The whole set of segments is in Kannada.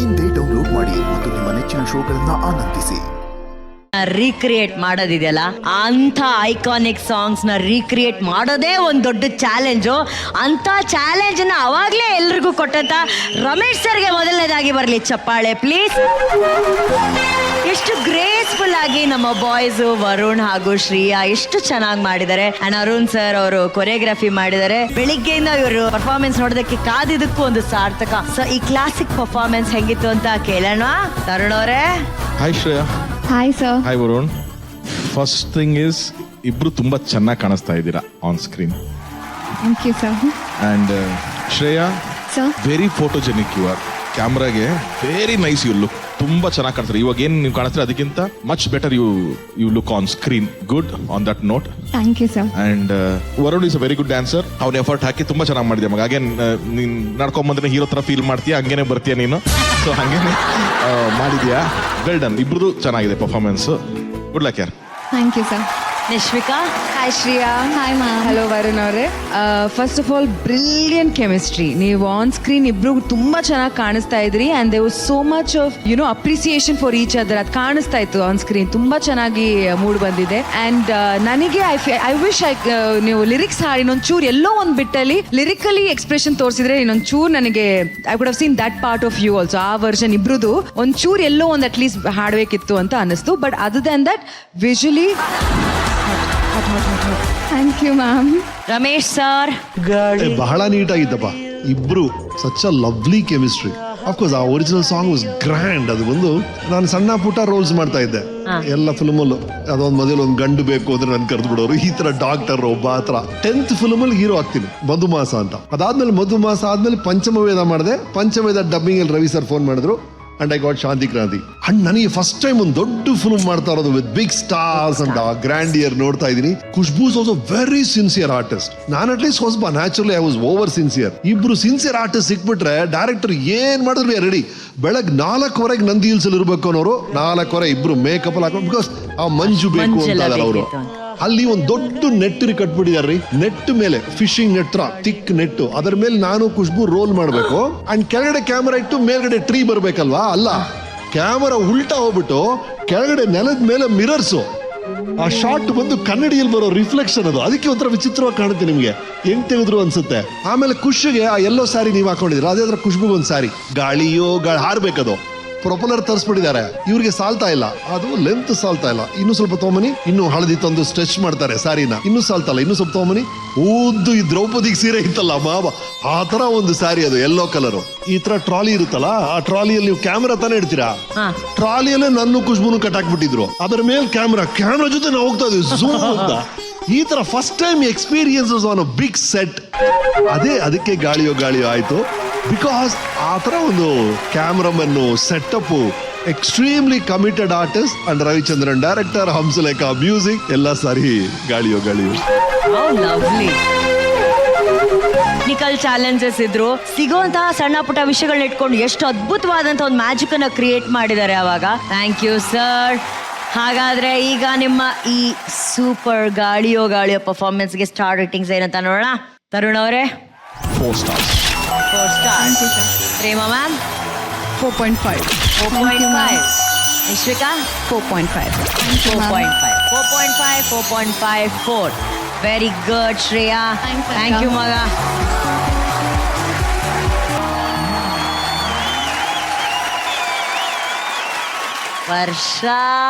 ಇಂದೇ ಡೌನ್ಲೋಡ್ ಮಾಡಿ ಮತ್ತು ನಿಮ್ಮ ನೆಚ್ಚಿನ ಶೋಗಳನ್ನ ಆನಂದಿಸಿ. ರೀಕ್ರಿಯೇಟ್ ಮಾಡೋದಿದೆಯಲ್ಲ, ಅಂಥ ಐಕಾನಿಕ್ ಸಾಂಗ್ಸ್ ನ ರೀಕ್ರಿಯೇಟ್ ಮಾಡೋದೇ ಒಂದು ದೊಡ್ಡ ಚಾಲೆಂಜು. ಅಂತ ಚಾಲೆಂಜ್ ನ ಅವಾಗ್ಲೇ ಎಲ್ರಿಗೂ ಕೊಟ್ಟಂತ ರಮೇಶ್ ಸರ್ಗೆ ಮೊದಲನೇದಾಗಿ ಬರಲಿ ಚಪ್ಪಾಳೆ ಪ್ಲೀಸ್. ಎಷ್ಟು ಗ್ರೇಸ್ಫುಲ್ ಆಗಿ ನಮ್ಮ ಬಾಯ್ಸ್ ವರುಣ್ ಹಾಗೂ ಶ್ರೀಯಾ ಎಷ್ಟು ಚೆನ್ನಾಗಿ ಮಾಡಿದ್ದಾರೆ. ಅಂಡ್ ಅರುಣ್ ಸರ್ ಅವರು ಕೊರಿಯೋಗ್ರಫಿ ಮಾಡಿದ್ದಾರೆ. ಬೆಳಿಗ್ಗೆಯಿಂದ ಇವರು ಪರ್ಫಾರ್ಮೆನ್ಸ್ ನೋಡೋದಕ್ಕೆ ಕಾದಿದ್ದಕ್ಕೂ ಒಂದು ಸಾರ್ಥಕ. ಸೊ ಈ ಕ್ಲಾಸಿಕ್ ಪರ್ಫಾರ್ಮೆನ್ಸ್ ಹೆಂಗಿತ್ತು ಅಂತ ಕೇಳೋಣ. ತರುಣ್ ಅವರೇ. Hi Shreya. Hi sir. Hi Varun. First thing is ಇಬ್ರು ತುಂಬಾ ಚೆನ್ನಾಗಿ ಕಾಣಿಸ್ತಾ ಇದ್ದೀರಾ on screen. Thank you sir. And Shreya, sir. Very photogenic you are. ಕ್ಯಾಮ್ರಾಗೆ ವೆರಿ ನೈಸ್ ಯು ಲುಕ್. ತುಂಬಾ ಚೆನ್ನಾಗಿ ಕಾಣಿಸ್ತಾರೆ. ಇವಾಗ ಏನು ನೀವು ಕಾಣಿಸ್ತಾರೆ ಅದಕ್ಕಿಂತ much better you look on screen. Good on that note. Thank you sir. And Varun is a very good dancer. ಅವ್ನ ಎಫರ್ಟ್ ಹಾಕಿ ತುಂಬಾ ಚೆನ್ನಾಗಿ ಮಾಡಿದ್ಯಾ ಮಗ. ಹಾಗೆ ನೀನ್ ನಡ್ಕೊಂಬಂದ್ರೆ ಹೀರೋ ತರ ಫೀಲ್ ಮಾಡ್ತೀಯ, ಹಂಗೇನೆ ಬರ್ತೀಯ ನೀನು. ಸೊ ಹಂಗೇನೆ ಮಾಡಿದ್ಯಾ. Well done. ಇಬ್ರದ್ದು ಚೆನ್ನಾಗಿದೆ ಪರ್ಫಾರ್ಮೆನ್ಸ್. ಗುಡ್ ಲಕ್ ಯಾರ್. Thank you sir. Nishvika. Hi Shreya. Hi ma'am. Hello Varun ಅವರೇ. First of all brilliant chemistry. ನೀವು ಆನ್ ಸ್ಕ್ರೀನ್ ಇಬ್ರು ತುಂಬಾ ಚೆನ್ನಾಗಿ ಕಾಣಿಸ್ತಾ ಇದ್ರಿ. And there was so much of appreciation for each other. ಅದು ಕಾಣಿಸ್ತಾ ಇತ್ತು ಆನ್ ಸ್ಕ್ರೀನ್. ತುಂಬಾ ಚೆನ್ನಾಗಿ ಮೂಡ್ ಬಂದಿದೆ. ಅಂಡ್ ನನಗೆ ಐ ವಿಶ್ ನೀವು ಲಿರಿಕ್ಸ್ ಹಾಡಿ ಇನ್ನೊಂಚೂರು ಎಲ್ಲೋ ಒಂದು ಬಿಟ್ಟಲ್ಲಿ ಲಿರಿಕಲಿ ಎಕ್ಸ್ಪ್ರೆಷನ್ ತೋರಿಸಿದ್ರೆ ಇನ್ನೊಂಚೂರು ನನಗೆ I would have seen that part of you also. ಆ ವರ್ಷನ್ ಇಬ್ರದ್ದು ಒಂಚೂರು ಎಲ್ಲೋ ಒಂದು ಅಟ್ಲೀಸ್ಟ್ ಹಾಡಬೇಕಿತ್ತು ಅಂತ ಅನ್ನಿಸ್ತು. But other then that visually thank you ma'am. Ramesh sir. ಬಹಳ ನೀಟಾಗಿತ್ತಪ್ಪ. ಇಬ್ರು such a lovely chemistry. Of course ಆ ಒರಿಜಿನಲ್ ಸಾಂಗ್ ವಾಸ್ ಗ್ರ್ಯಾಂಡ್. ಅದು ಬಂದು ನಾನು ಸಣ್ಣ ಪುಟ್ಟ ರೋಲ್ಸ್ ಮಾಡ್ತಾ ಇದ್ದೆ ಎಲ್ಲ ಫಿಲ್ಮಲ್ಲೂ. ಅದೊಂದು ಮೊದಲು ಒಂದು ಗಂಡು ಬೇಕು ಅಂದ್ರೆ ನನ್ ಕರೆದು ಬಿಡೋರು. ಈ ತರ ಡಾಕ್ಟರ್ ಒಬ್ಬ ಹತ್ರ 10th ಫಿಲ್ಮಲ್ಲಿ ಹೀರೋ ಆಗ್ತೀನಿ, ಮಧುಮಾಸ ಅಂತ. ಅದಾದ್ಮೇಲೆ ಮಧುಮಾಸ ಆದ್ಮೇಲೆ ಪಂಚಮವೇದ ಮಾಡಿದೆ. ಪಂಚಮವೇದ ಡಬ್ಬಿಂಗ್ ಅಲ್ಲಿ ರವಿ ಸರ್ ಫೋನ್ ಮಾಡಿದ್ರು. ಅಂಡ್ ಐ ಗಾಟ್ ಶಾಂತಿ ಕ್ರಾಂತಿ. ಅಂಡ್ ನನಗೆ ಫಸ್ಟ್ ಟೈಮ್ ಒಂದು ದೊಡ್ಡ ಫಿಲ್ಮ್ ಮಾಡ್ತಾ ಇರೋದು with big stars and grandeur ನೋಡ್ತಾ ಇದೀನಿ. Khushbu is also very sincere artist. ನಾನು ಅಟ್ಲೀಸ್ಟ್ ಹೊಸಬ, naturally I was over sincere. ಇಬ್ರು ಸಿನ್ಸಿಯರ್ ಆರ್ಟಿಸ್ಟ್ ಸಿಕ್ಬಿಟ್ರೆ ಡೈರೆಕ್ಟರ್ ಏನ್ ಮಾಡಿದ್ರು ರೆಡಿ. ಬೆಳಗ್ಗೆ 4:15 ನಂದಿ ಹಿಲ್ಸ್ ಅಲ್ಲಿ ಇರ್ಬೇಕು ಅನ್ನೋರು 4:15 ಇಬ್ರು ಮೇಕಪ್ ಅಲ್ಲಿ ಹಾಕೊಂಡು, ಬಿಕಾಸ್ ಆ ಮಂಜು ಬೇಕು ಅಂತ ಅವರು ಅಲ್ಲಿ ಒಂದು ದೊಡ್ಡ ನೆಟ್ ಕಟ್ಬಿಟ್ಟಿದಾರ್ರಿ. ನೆಟ್ ಮೇಲೆ ಫಿಶಿಂಗ್ ನೆಟ್ ಥಿಕ್ ನೆಟ್, ಅದರ ಮೇಲೆ ನಾನು ಖುಷ್ಬು ರೋಲ್ ಮಾಡ್ಬೇಕು. ಅಂಡ್ ಕೆಳಗಡೆ ಕ್ಯಾಮರಾ ಇಟ್ಟು ಮೇಲ್ಗಡೆ ಟ್ರೀ ಬರ್ಬೇಕಲ್ವಾ. ಅಲ್ಲ, ಕ್ಯಾಮರಾ ಉಲ್ಟಾ ಹೋಗ್ಬಿಟ್ಟು ಕೆಳಗಡೆ ನೆಲದ ಮೇಲೆ ಮಿರರ್ಸು. ಆ ಶಾರ್ಟ್ ಬಂದು ಕನ್ನಡಿಯಲ್ಲಿ ಬರೋ ರಿಫ್ಲೆಕ್ಷನ್. ಅದು ಅದಕ್ಕೆ ಒಂಥರ ವಿಚಿತ್ರವಾಗಿ ಕಾಣುತ್ತೆ ನಿಮ್ಗೆ, ಹೆಂಗ್ ತೆಗೆದ್ರು ಅನ್ಸುತ್ತೆ. ಆಮೇಲೆ ಖುಷಿಗೆ ಆ ಎಲ್ಲೋ ಸ್ಯಾರಿ ನೀವು ಹಾಕೊಂಡಿದ್ರ, ಅದೇ ತರ ಖುಷ್ಬುಗೆ ಒಂದು ಸ್ಯಾರಿ ಗಾಳಿಯೋ ಹಾರ್ಬೇಕದು. ಪ್ರೊಪಲರ್ ತರಿಸ್ಬಿಟ್ಟಿದ್ದಾರೆ. ಇವ್ರಿಗೆ ಸಾಲ್ತಾ ಇಲ್ಲ, ಅದು ಲೆಂತ್ ಸಾಲ್ತಾ ಇಲ್ಲ. ಇನ್ನು ಸ್ವಲ್ಪ ತಗೊಂಬನಿ, ಇನ್ನು ಹಳದಿ ತಂದು ಸ್ಟ್ರೆಚ್ ಮಾಡ್ತಾರೆ ಸ್ಯಾರಿನ. ಇನ್ನು ಸಾಲ್ತಲ್ಲ, ಇನ್ನು ಸ್ವಲ್ಪ ತಗೊಂಬನಿ. ಓದ್ದು ಈ ದ್ರೌಪದಿಗೆ ಸೀರೆ ಇತ್ತಲ್ಲ ಮಾವ, ಆ ತರ ಒಂದು ಸ್ಯಾರಿ. ಅದು ಯೆಲ್ಲೋ ಕಲರ್. ಈ ತರ ಟ್ರಾಲಿ ಇರುತ್ತಲ್ಲ, ಆ ಟ್ರಾಲಿಯಲ್ಲಿ ನೀವು ಕ್ಯಾಮ್ರಾ ತಾನೇ ಇಡ್ತೀರಾ. ಟ್ರಾಲಿಯಲ್ಲೇ ನನ್ನ ಖುಷ್ಬುನು ಕಟ್ಟಾಕ್ಬಿಟ್ಟಿದ್ರು. ಅದರ ಮೇಲೆ ಕ್ಯಾಮ್ರಾ ಜೊತೆ ನಾವು ಹೋಗ್ತಾ ಇದ್ವಿ ಝೂಮ್ ಅಂತ. ಈ ತರ first time experiences on a big set. ಅದಕ್ಕೆ ಗಾಳಿಯೋ ಆಯ್ತು. ಬಿಕಾಸ್ ಆ ತರ ಒಂದು cameraman setup, extremely committed artist. And Ravichandran director, Hamsalekha music, ಎಲ್ಲ ಸಾರಿ ಗಾಳಿಯೋ. ಟೆಕ್ನಿಕಲ್ ಚಾಲೆಂಜಸ್ ಇದ್ರು, ಸಿಗುವಂತಹ ಸಣ್ಣ ಪುಟ್ಟ ವಿಷಯಗಳನ್ನ ಇಟ್ಕೊಂಡು ಎಷ್ಟು ಅದ್ಭುತವಾದಂತಹ ಒಂದು ಮ್ಯಾಜಿಕ್ ಅನ್ನ ಕ್ರಿಯೇಟ್ ಮಾಡಿದ್ದಾರೆ ಅವಾಗ. Thank you sir. ಹಾಗಾದ್ರೆ ಈಗ ನಿಮ್ಮ ಈ ಸೂಪರ್ ಗಾಳಿಯೋ ಪರ್ಫಾರ್ಮೆನ್ಸ್ಗೆ ಸ್ಟಾರ್ ರೇಟಿಂಗ್ಸ್ ಏನಂತ ನೋಡೋಣ. ತರುಣ್ ಅವರೇ. 4 stars. 4 stars. Prema ma'am. 4.5. 4.5. Nishvika. 4.5. 4.5. 4.5. 4.5. 4. Very good Shreya. Thank you ಮಗ. ವರ್ಷ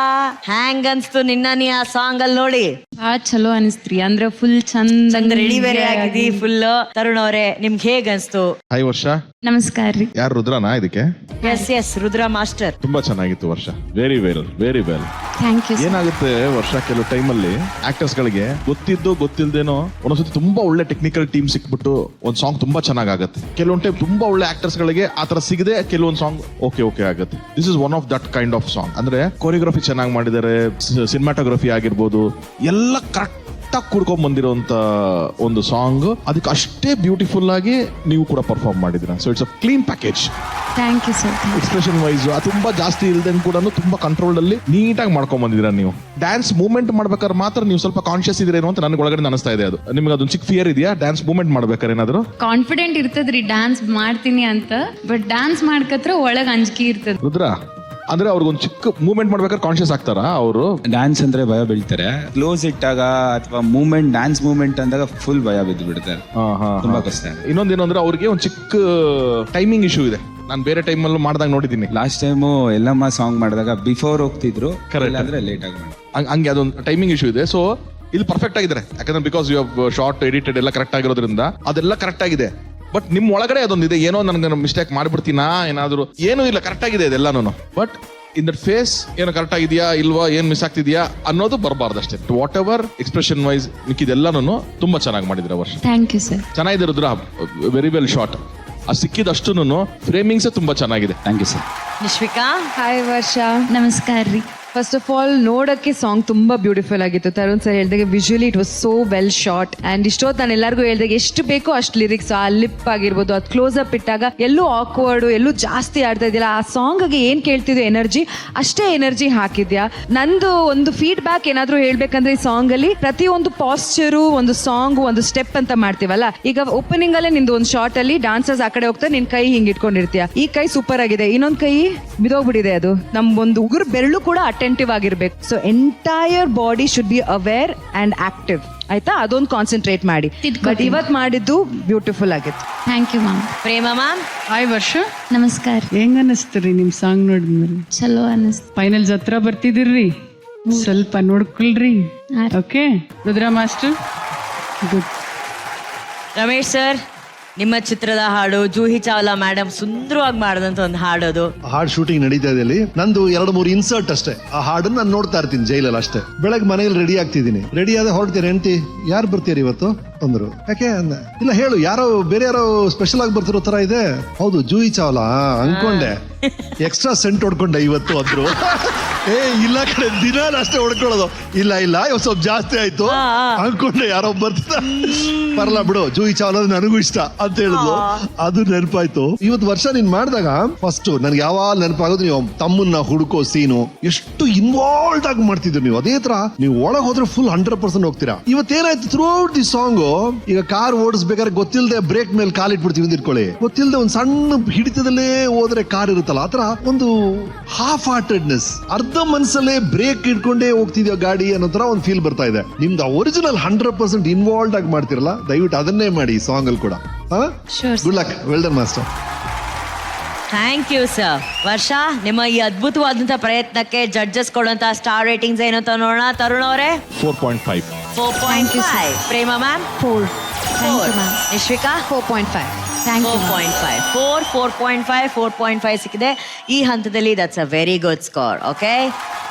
ಹ್ಯಾಂಗ್ ಅನ್ಸ್ತು ನಿನ್ನ ಆ ಸಾಂಗ್ ಅಲ್ಲಿ ನೋಡಿ? ಭಾಳ ಚಲೋ ಅನಿಸ್ತ್ರಿ. ಅಂದ್ರೆ ಫುಲ್ ಚಂದ ರೆಡಿ ಬೇರೆ ಆಗಿದಿ ಫುಲ್. ತರುಣ್ ಅವರೇ, ನಿಮ್ಗೆ ಹೇಗ್ ಅನ್ಸ್ತು? ಹಾಯ್ ವರ್ಷ. ನಮಸ್ಕಾರ ರೀ. ಯಾರು ರುದ್ರನಾ ಇದಕ್ಕೆ? Yes Rudra master. ತುಂಬಾ ಚೆನ್ನಾಗಿತ್ತು Varsha. Very well. Thank you. ಏನಾಗುತ್ತೆ ವರ್ಷ, ಕೆಲವು ಟೈಮಲ್ಲಿ ಆಕ್ಟರ್ಸ್ ಗಳಿಗೆ ಗೊತ್ತಿಲ್ದೇನೋ ಒಂದೊಂದ್ಸತಿ ತುಂಬಾ ಒಳ್ಳೆ ಟೆಕ್ನಿಕಲ್ ಟೀಮ್ ಸಿಕ್ಬಿಟ್ಟು ಒಂದ್ ಸಾಂಗ್ ತುಂಬಾ ಚೆನ್ನಾಗುತ್ತೆ. ಕೆಲವೊಂದ್ ಟೈಮ್ ತುಂಬಾ ಒಳ್ಳೆ ಆಕ್ಟರ್ಸ್ ಗಳಿಗೆ ಆತರ ಸಿಗದೆ ಕೆಲವೊಂದ್ ಸಾಂಗ್ ಓಕೆ ಆಗುತ್ತೆ. This is one of that kind of song. ಅಂದ್ರೆ ಕೊರಿಯೋಗ್ರಫಿ ಚೆನ್ನಾಗಿ ಮಾಡಿದ್ದಾರೆ, ಸಿನಿಮಾಟೋಗ್ರಫಿ ಆಗಿರ್ಬೋದು, ಎಲ್ಲ ಕರೆಕ್ಟ್ ಆಗಿ ಕೂಡ್ಕೊಂಡ್ ಬಂದಿರೋಂತ ಒಂದು ಸಾಂಗ್. ಅದಕ್ಕೆ ಅಷ್ಟೇ ಬ್ಯೂಟಿಫುಲ್ ಆಗಿ ನೀವು ಕೂಡ ಪರ್ಫಾರ್ಮ್ ಮಾಡಿದಿರ. So it's a clean package. Thank you sir. Expression wise ತುಂಬಾ ಜಾಸ್ತಿ ಇಲ್ದಂಗೆ ಕೂಡ ತುಂಬಾ ಕಂಟ್ರೋಲ್ ಅಲ್ಲಿ ನೀಟಾಗಿ ಮಾಡ್ಕೊಂಡ್ ಬಂದಿದ್ದೀರಾ ನೀವು. ಡ್ಯಾನ್ಸ್ ಮೂವ್ಮೆಂಟ್ ಮಾಡ್ಬೇಕಾದ್ರೆ ಮಾತ್ರ ನೀವು ಸ್ವಲ್ಪ ಕಾನ್ಶಿಯಸ್ ಇದ್ರೇನೋ ಅಂತ ನನಗೆ ಒಳಗಡೆ ಅನಿಸ್ತಾ ಇದೆ. ಅದು ನಿಮ್ಗೆ ಅದೊಂದು ಚಿಕ್ಕ ಫಿಯರ್ ಇದೆಯಾ ಡ್ಯಾನ್ಸ್ ಮೂವ್ಮೆಂಟ್ ಮಾಡ್ಬೇಕಾದ್ರೆ ಏನಾದ್ರು? ಕಾನ್ಫಿಡೆಂಟ್ ಇರ್ತದ್ರಿ ಡ್ಯಾನ್ಸ್ ಮಾಡ್ತೀನಿ ಅಂತ, ಬಟ್ ಡ್ಯಾನ್ಸ್ ಮಾಡ್ಕತ್ರ ಒಳಗ್ ಅಂಜಿಕೆ ಇರ್ತದ. ರುದ್ರ ಅಂದ್ರೆ ಅವ್ರಿಗೊಂದು ಚಿಕ್ಕ ಮೂವ್ಮೆಂಟ್ ಮಾಡ್ಬೇಕಾದ್ರೆ ಕಾನ್ಶಿಯಸ್ ಆಗ್ತಾರಾ ಅವರು? ಡ್ಯಾನ್ಸ್ ಅಂದ್ರೆ ಭಯ ಬೀಳ್ತಾರೆ, ಕ್ಲೋಸ್ ಇಟ್ಟಾಗ ಅಥವಾ ಮೂವ್ಮೆಂಟ್ ಡ್ಯಾನ್ಸ್ ಮೂವ್ಮೆಂಟ್ ಅಂದಾಗ ಫುಲ್ ಭಯ ಬಿದ್ದು ಬಿಡ್ತಾರೆ. ತುಂಬಾ ಕಷ್ಟ. ಇನ್ನೊಂದೇನು ಅಂದ್ರೆ ಅವ್ರಿಗೆ ಒಂದು ಚಿಕ್ಕ ಟೈಮಿಂಗ್ ಇಶ್ಯೂ ಇದೆ. ನಾನು ಬೇರೆ ಟೈಮಲ್ಲೂ ಮಾಡ್ದಾಗ ನೋಡಿದ್ದೀನಿ. ಲಾಸ್ಟ್ ಟೈಮು ಎಲ್ಲಮ್ಮ ಸಾಂಗ್ ಮಾಡಿದಾಗ ಬಿಫೋರ್ ಹೋಗ್ತಿದ್ರು, ಅಂದ್ರೆ ಲೇಟ್ ಆಗಿ ಮಾಡಿ ಹಂಗೆ ಅದೊಂದು ಟೈಮಿಂಗ್ ಇಶ್ಯೂ ಇದೆ. ಸೊ ಇಲ್ಲಿ ಪರ್ಫೆಕ್ಟ್ ಆಗಿದ್ದಾರೆ, ಯಾಕಂದ್ರೆ because you have short edited ಎಲ್ಲ ಕರೆಕ್ಟ್ ಆಗಿರೋದ್ರಿಂದ ಅದೆಲ್ಲ ಕರೆಕ್ಟ್ ಆಗಿದೆ. ಬಟ್ ನಿಮ್ ಒಳಗಡೆ ಅದೊಂದಿದೆ, ಏನೋ ನನ್ಗೆ ಮಿಸ್ಟೇಕ್ ಮಾಡ್ಬಿಡ್ತೀನಾ ಏನಾದ್ರು, ಏನೂ ಇಲ್ಲ, ಕರೆಕ್ಟ್ ಆಗಿದೆ ಇದೆಲ್ಲಾನು. ಬಟ್ ಇನ್ ದಟ್ ಫೇಸ್ ಏನೋ ಕರೆಕ್ಟ್ ಆಗಿದೆಯಾ ಇಲ್ವಾ, ಏನ್ ಮಿಸ್ ಆಗ್ತಿದ್ಯಾ ಅನ್ನೋದು ಬರಬಾರ್ದು ಅಷ್ಟೇ. ವಾಟ್ ಎವರ್ ಎಕ್ಸ್ಪ್ರೆಷನ್ ವೈಸ್ ಮಿಕ್ಕಿದೆಲ್ಲಾನು ತುಂಬಾ ಚೆನ್ನಾಗಿ ಮಾಡಿದ್ರೆ ವರ್ಷ. Thank you sir. ಚೆನ್ನಾಗಿದೆ ರುದ್ರ, ವೆರಿ ವೆಲ್ ಶಾರ್ಟ್. ಆ ಸಿಕ್ಕಿದಷ್ಟು ಫ್ರೇಮಿಂಗ್ಸ್ ತುಂಬಾ ಚೆನ್ನಾಗಿದೆ. Thank you sir. Nishvika, hi Varsha. ನಮಸ್ಕಾರ ರೀ. ಫಸ್ಟ್ ಆಫ್ ಆಲ್ ನೋಡಕ್ಕೆ ಸಾಂಗ್ ತುಂಬಾ ಬ್ಯೂಟಿಫುಲ್ ಆಗಿತ್ತು. ತರುಣ್ ಸರ್ ಹೇಳ್ದಾಗ visually it was so well shot. And ಇಷ್ಟೊತ್ತು ನಾನು ಎಲ್ಲರಿಗೂ ಹೇಳ್ದಾಗ ಎಷ್ಟು ಬೇಕೋ ಅಷ್ಟು ಲಿರಿಕ್ಸ್, ಆ ಲಿಪ್ ಆಗಿರ್ಬೋದು, ಅದು ಕ್ಲೋಸ್ ಅಪ್ ಇಟ್ಟಾಗ ಎಲ್ಲೂ ಆಕ್ವರ್ಡ್, ಎಲ್ಲೂ ಜಾಸ್ತಿ ಆಡ್ತಾ ಇದೆಯಲ್ಲ, ಆ ಸಾಂಗ್ಗೆ ಏನ್ ಕೇಳ್ತಿದ್ಯೋ ಎನರ್ಜಿ ಅಷ್ಟೇ ಎನರ್ಜಿ ಹಾಕಿದ್ಯಾ. ನಂದು ಒಂದು ಫೀಡ್ಬ್ಯಾಕ್ ಏನಾದ್ರು ಹೇಳ್ಬೇಕಂದ್ರೆ ಈ ಸಾಂಗ್ ಅಲ್ಲಿ ಪ್ರತಿಯೊಂದು ಪಾಸ್ಚರು, ಒಂದು ಸಾಂಗ್, ಒಂದು ಸ್ಟೆಪ್ ಅಂತ ಮಾಡ್ತೀವಲ್ಲ, ಈಗ ಓಪನಿಂಗ್ ಅಲ್ಲೇ ನಿಂದು ಒಂದು ಶಾರ್ಟ್ ಅಲ್ಲಿ ಡಾನ್ಸರ್ಸ್ ಆ ಕಡೆ ಹೋಗ್ತಾರೆ, ನಿನ್ ಕೈ ಹಿಂಗ್ ಇಟ್ಕೊಂಡಿರ್ತೀಯ, ಈ ಕೈ ಸೂಪರ್ ಆಗಿದೆ, ಇನ್ನೊಂದ್ ಕೈ ಬಿದೋಗ್ಬಿಟ್ಟಿದೆ. ಅದು ನಮ್ ಒಂದು ಉಗುರು ಬೆರಳು ಕೂಡ ಅಟೆಂಟಿವ್ ಆಗಿರ್ಬೇಕು. So entire body should be aware and active, ಆಯ್ತಾ? ಅದೊಂದು ಕಾನ್ಸಂಟ್ರೇಟ್ ಮಾಡಿ. ಬಟ್ ಇವತ್ ಮಾಡಿದ್ದು ಬ್ಯೂಟಿಫುಲ್ ಆಗಿತ್ತು. Thank you ma'am. Prema ma'am. Hi Varsha, ನಮಸ್ಕಾರ. ಹೆಂಗ ಅನಿಸ್ತ್ರಿ ನಿಮ್ ಸಾಂಗ್ ನೋಡಿದ್ಮೇಲೆ? ಚಲೋ ಅನಿಸ್ತು. ಫೈನಲ್ ಹತ್ರ ಬರ್ತಿದಿರ್ರಿ, ಸ್ವಲ್ಪ ನೋಡ್ಕೊಳ್ರಿ. Okay Rudra master, good. Ramesh sir, ನಿಮ್ಮ ಚಿತ್ರದ ಹಾಡು ಜೂಹಿ ಚಾವ್ಲಾ ಮೇಡಮ್ ಸುಂದರವಾಗಿ ಮಾಡಿದಂತ ಒಂದು ಹಾಡೋದು. ಹಾಡ್ ಶೂಟಿಂಗ್ ನಡೀತಾ ಇದೆ ಅಲ್ಲಿ. ನಂದು 2-3 ಇನ್ಸರ್ಟ್ ಅಷ್ಟೇ. ಆ ಹಾಡನ್ನ ನಾನು ನೋಡ್ತಾ ಇರ್ತೀನಿ ಜೈಲಲ್ಲಿ ಅಷ್ಟೇ. ಬೆಳಗ್ಗೆ ಮನೇಲಿ ರೆಡಿ ಆಗ್ತಿದ್ದೀನಿ, ರೆಡಿ ಆದ ಹೊರಡ್ತೀನಿ. ಹೆಂಡತಿ, ಯಾರು ಬರ್ತೀರಿ ಇವತ್ತು ಅಂದ್ರು. ಯಾಕೆ ಅಂದ. ಇಲ್ಲ ಹೇಳು, ಯಾರೋ ಬೇರೆ ಯಾರೋ ಸ್ಪೆಷಲ್ ಆಗಿ ಬರ್ತಿರೋ ತರ ಇದೆ. ಹೌದು, ಜೂಹಿ ಚಾವ್ಲಾ ಅನ್ಕೊಂಡೆ. ಎಕ್ಸ್ಟ್ರಾ ಸೆಂಟ್ ಹೊಡ್ಕೊಂಡೆ ಇವತ್ತು ಅಂದ್ರು. ಏ ಇಲ್ಲ ಕಡೆ, ದಿನ ಅಷ್ಟೇ ಹೊಡ್ಕೊಳ್ಳೋದು. ಇಲ್ಲ ಇವತ್ತು ಸ್ವಲ್ಪ ಜಾಸ್ತಿ ಆಯ್ತು ಅನ್ಕೊಂಡೆ, ಯಾರೋ ಬರ್ತಿದ್ದ. ಬರಲ್ಲ ಬಿಡು, ಜೂಹಿ ಚಾವ್ಲಾ ನನಗೂ ಇಷ್ಟ ಅಂತ ಹೇಳಿದ್ಲು. ಅದು ನೆನಪಾಯ್ತು. ಇವತ್ತು ವರ್ಷ ನೀನ್ ಮಾಡಿದಾಗ ಫಸ್ಟ್ ನನ್ಗೆ ಯಾವಾಗ ನೆನಪಾಗೋದು, ನೀವು ತಮ್ಮನ್ನ ಹುಡುಕೋ ಸೀನು ಎಷ್ಟು ಇನ್ವಾಲ್ವ್ ಆಗಿ ಮಾಡ್ತಿದ್ರು ನೀವು. ಅದೇ ತರ ನೀವು ಒಳಗೆ ಹೋದ್ರೆ ಫುಲ್ 100% ಹೋಗ್ತೀರಾ. ಇವತ್ತೇನಾಯ್ತು, ಥ್ರೂ ಔಟ್ ದಿ ಸಾಂಗ್, ಈಗ ಕಾರ್ ಓಡಿಸ್ಬೇಕಾದ್ರೆ ಗೊತ್ತಿಲ್ಲದೆ ಬ್ರೇಕ್ ಮೇಲೆ ಕಾಲಿಟ್ಬಿಡ್ತೀವಿ ಅಂತ ಇಟ್ಕೊಳ್ಳಿ, ಗೊತ್ತಿಲ್ಲದೆ ಒಂದ್ ಸಣ್ಣ ಹಿಡಿತದಲ್ಲೇ ಹೋದ್ರೆ ಕಾರ್ ಇರುತ್ತಲ್ಲ, ಆತರ ಒಂದು ಹಾಫ್ ಹಾರ್ಟೆಡ್ನೆಸ್, ಅರ್ಧ ಮನ್ಸಲ್ಲೇ ಬ್ರೇಕ್ ಇಟ್ಕೊಂಡೇ ಹೋಗ್ತಿದ್ಯೋ ಗಾಡಿ ಅನ್ನೋ ತರ ಒಂದು ಫೀಲ್ ಬರ್ತಾ ಇದೆ. ನಿಮ್ದು ಒರಿಜಿನಲ್ 100% ಇನ್ವಾಲ್ವ್ ಆಗಿ ಮಾಡ್ತಿರಲ್ಲ, ದಯವಿಟ್ಟು ಅದನ್ನೇ ಮಾಡಿ ಈ ಸಾಂಗ್ ಅಲ್ಲಿ ಕೂಡ. Good luck, well done master. Thank you sir. Varsha, ನಿಮ್ಮ ಈ ಅದ್ಭುತವಾದಂತಹ ಪ್ರಯತ್ನಕ್ಕೆ ಜಡ್ಜಸ್ ಕೊಡುವಂತಹ ಸ್ಟಾರ್ ರೇಟಿಂಗ್ಸ್ ಏನು ಅಂತ ನೋಡೋಣ. ತರುಣ್ ಅವರೇ 4.5. 4.5. Prema ma'am 4. Thank you ma'am. Nishvika 4.5. Thank you. 4.5. 4.5 4.5 ಸಿಕ್ಕಿದೆ ಈ ಹಂತದಲ್ಲಿ. That's a very good score. Okay.